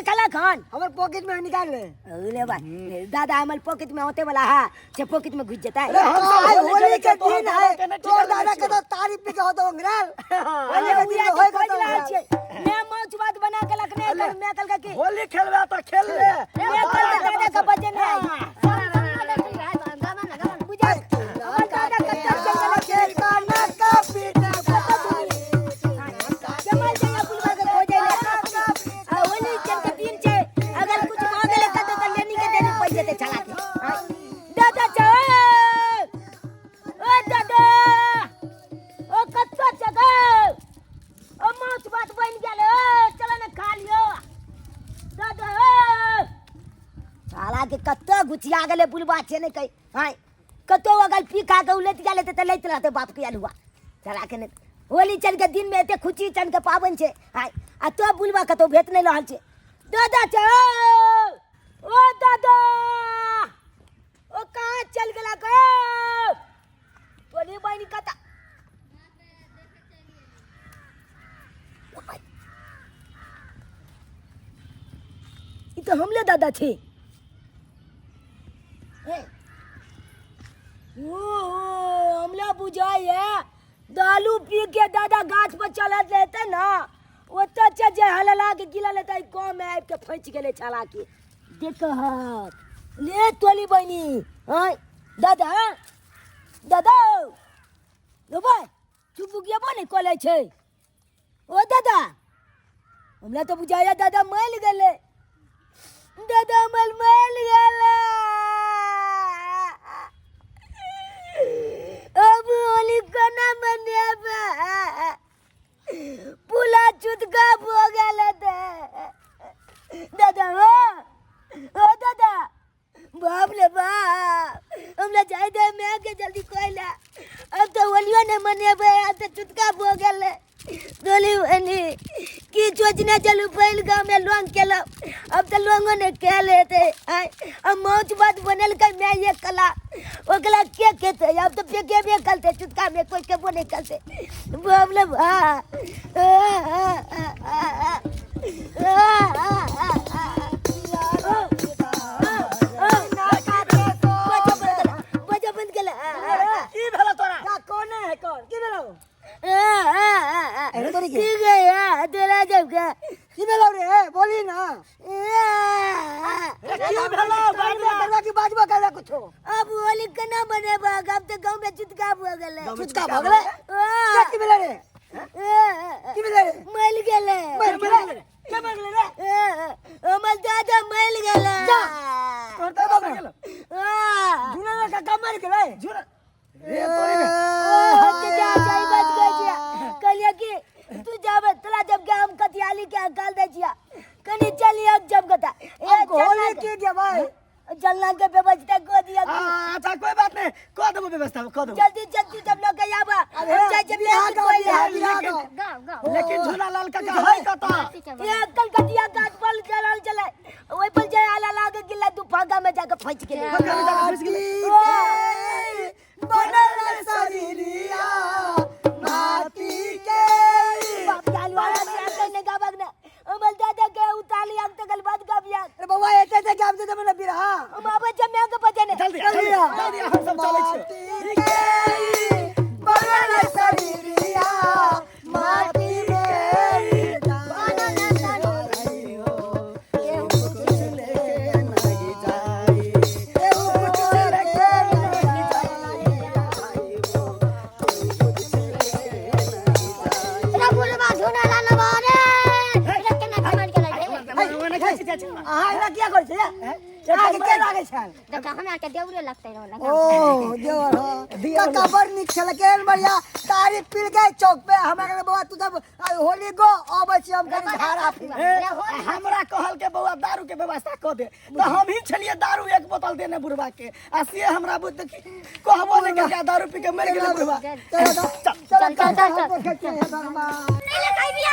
के चला खान हमारे पॉकेट में निकाल ले। अरे बा दादा हमारे पॉकेट में होते वाला है से पॉकेट में घुस जाता है। होली के दिन है तो दादा के तो तारीफ भी के होता अंग्रेज होली के दिन होय का मैं मौज बात बना के रखने मैं कल का होली खेलवा तो खेल ले मैं कल दादा का बजे में आई गुचिया गले बुलवा छे नहीं कई हां कतो अगल पी खा के उलट गेले त लैत रहते बाप के अलुआ चला के होली चल के दिन में एते खुशी चन के पावन छे हां आ तो बुलवा कतो भेट नहीं रहल छे दादा छ ओ दादा ओ कहां चल गेला को तोनी बहनी कता ई तो हमले दादा छे हमला बुझाई है दालू पी के दादा गाछ पर चलत लेते ना ओता जे हलला के गिला लेता कम में आब के फंच गेले छला के देख ले तोली बहनी हां दादा दादा लो भाई चुप गया बने कोले छे ओ दादा हमला तो बुझाया दादा मल गेले दादा मल गेले अब होली कोना मनेबा पुला चुदका हो गेले दादा ओ दादा बाप ले बाप हमला जाय दे मैं के जल्दी कोइला अब तो होलियो ने मनेबे अब तो चुदका हो गेले दोली बनी की सोचने चलू पहल गांव में लोंग केला अब तो लोंगो ने कह लेते अब मौज बात बनल के मैं ये कला ओकला के कहते अब तो पे के में कलते चुटका में कोई के बोने कलते बाबले भा बजा बंद केला की भेला तोरा का कौन है कौन की भेलो अरे तो ठीक है यार तेरा जब का की भेलो रे बोली ना की भेला बाजवा की बाजवा कहला कुछो अब होली कना बने बा अब तो गांव में चुटका हो गेले चुटका भगले की भेले रे की भेले रे मल गेले के मर गेले रे हमर दादा मल गेले तोर दादा मर गेले जुना का कमर गेले जुना रे तोरी हट जा जाई बात गजिया कलिया की तू जब तला जब के हम कतियाली के गाल दे जिया कनी चली अब जब गता ए होली के गे भाई जलना के व्यवस्था को दिया अच्छा कोई बात नहीं कह दो व्यवस्था कह दो जल्दी जल्दी जब लोग आवा चाहे जब लेकिन झूला लाल का है कता ये कल कटिया गाछ पर चलल चले ओइ पर जे आला लागे गिला दू फागा में जाके फंस गेले बनल शरीरिया माटी के बाप चालू वाला दिया करने का बगना अमल दादा के उताली अंत तक बाद का बिया अरे बाबा एते से काम से मैंने बिरहा हम अब जम्या के बजने जल्दी हम सब चले छे बनल शरीरिया माटी के बनल शरीरिया केहू कुछ लेके नहीं जाई केहू कुछ लेके नहीं जाई कुछ लेके नहीं जाई रे बुलवा झूना ला नवारे रे केना खबर के लागे आहा इला क्या कर छे आगे के लागे छन देखा हमरा के देवरे लगते रहो ओ देवर हां का खबर निक छल के बढ़िया तारीफ पिल गए चौक पे हमरा के बाबा तू जब होली गो अब छी हम कनी धारा हमरा कहल के बउआ दारू के व्यवस्था क दे तो हम ही छलिए दारू एक बोतल देने बुढ़वा के आ से हमरा बुझ देखी कहबो ने के दारू पी के मर गेले बुढ़वा चल नहीं लगाई बिया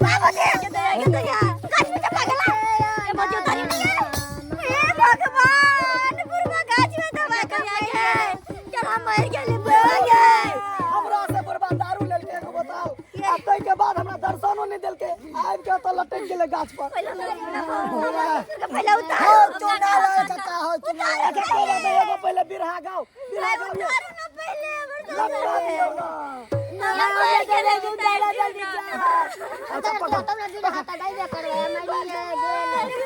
बाबूजी ये गाछ में चपा गेला ये बजियो तारी हे भगवान बुरबा गाछ में दबा के आए चल हम मर गेले बुरबा हमरा से बुरबा दारू लेलके एगो बोतल आ तै के बाद हमरा दर्शनो नहीं देलके आबि के त लटक गेले गाछ पर पहले उतार हो चुना रे कक्का हो चुना अच्छा कोबा दे एगो पहले बिरहा गाओ दारू न पहले लगा दियो ना ना मर गेले गुंडाला जल्दी जा अच्छा पकड़ तुमने बिना हाथ डाइबे करवे मरी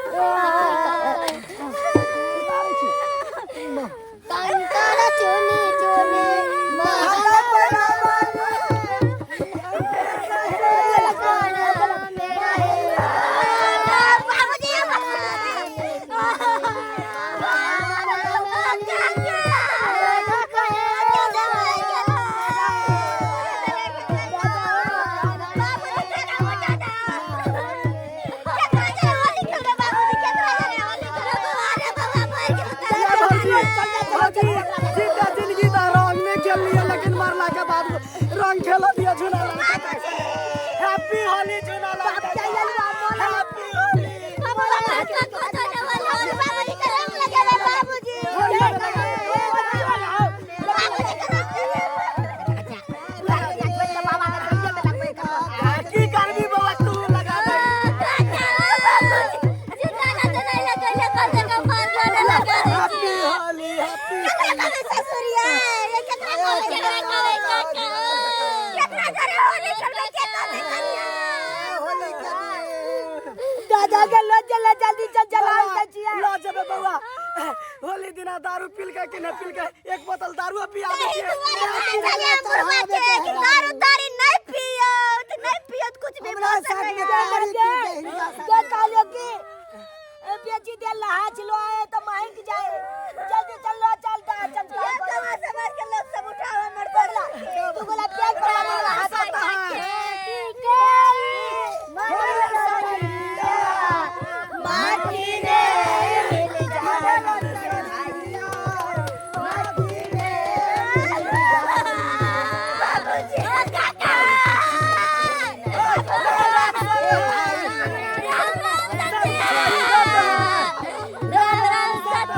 उतारै छी कंकर चुनी चुनी जिंदा जिंदगी दा रंग में खेल लिया लेकिन मरला के बाद रंग खेला दिया झूला हैप्पी होली झूला हैप्पी होली की करबी बाबा तू लगा दे हैप्पी होली हैप्पी दादा के लो चले जल्दी चल जलाओ तचिया ला जबे बउआ होली दिना दारू पील के कि न पील के एक बोतल दारू पिया दे हमरा साथ में तारी पी के हिंसा के कालो की बेची दे लहा चलो आए तो महक जाए जल्दी चलो चलता तू बोला पेट बड़ा बड़ा हाथ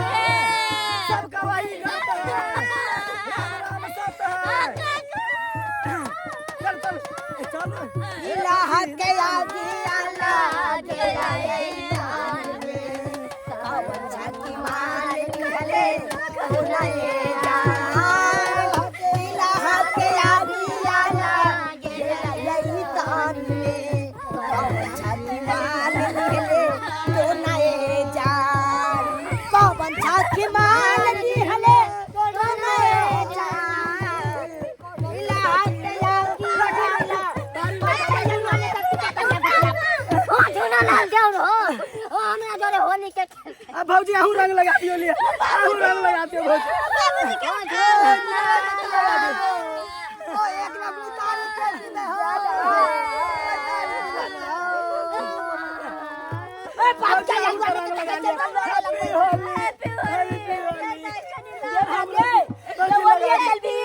सब गवाही गाता है राम सत्य है चल चल चल इलाह के आगे अल्लाह अब भौजी आहू रंग लगा दियो लिया आहू रंग लगा दियो भौजी ओ एक लपड़ी तारी पेट में हो ए बाप क्या रंग लगा दिया हैप्पी होली हैप्पी होली ये भागे तो बोलिए जल्दी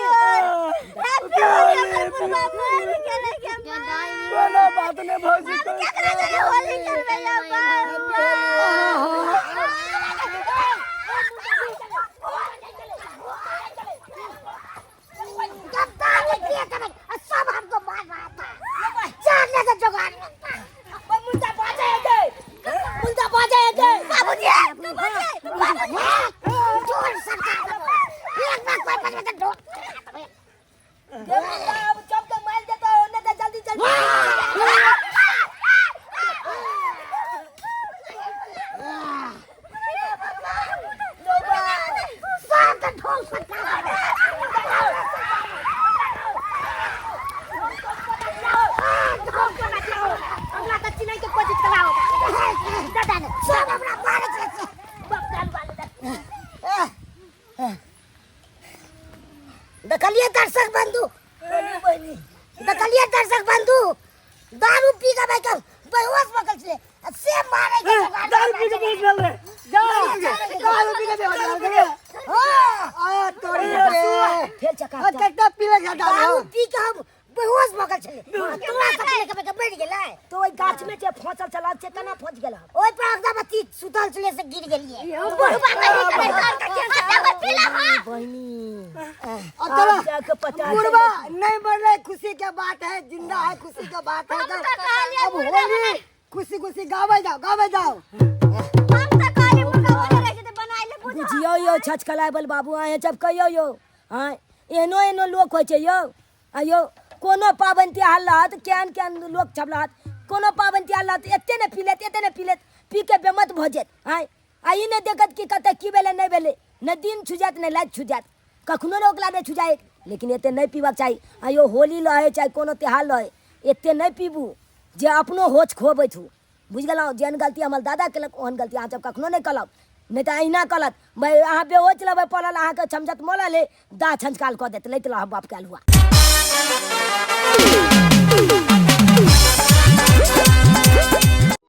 कोनो बात नहीं भौजी सब हमको मार रहा था जाने का जुगाड़ मुद्दा बाजे है मुद्दा बाजे है बाबूजी जोर सरकार एक बार कोई बने तो अब जब तक मार देता है उन्हें तो जल्दी जल्दी ओई गाछ में जे फसल चला से केना फंस गेल ओइ पर एकदम अति सुतल चले से गिर गेलिए बुढ़वा कहीं कर के सत्या पीला हां बहनी अब चलो जाके पता बुढ़वा नहीं मरले खुशी के बात है जिंदा है खुशी के बात है अब होली खुशी खुशी गावे जाओ हम त काली मुर्गा बने रहे थे बनाइले बुझ बुझियो यो छचकलाय बल बाबू आए जब कहियो यो हां एनो लोक होय छै यो आयो कोनो पाबन त्योहार लात केन लोक छबलात कोनो पाबन त्योहार लात एते ने पीलेत पी के बेमत भ जेत हां आई ने देखत कि कत की भेले नहीं भेले न दिन छुजात न लाइट छुजात कखनो न ओकला ने छुजाए लेकिन एते नहीं पीबाक चाही आयो होली लहे चाहे कोनो त्योहार लहे एते नहीं पीबू जे अपनो होश खोबै थू बुझ गेलौ जेन गलती हमर दादा केलक ओहन गलती अहाँ जब कखनो नहीं कलब नहीं तो अहिना कलत भाई अहाँ बेहोच लेबै पड़ल अहाँके समझत मोला ले दाह छंचकाल कऽ देत लैत लह बाप काल हुआ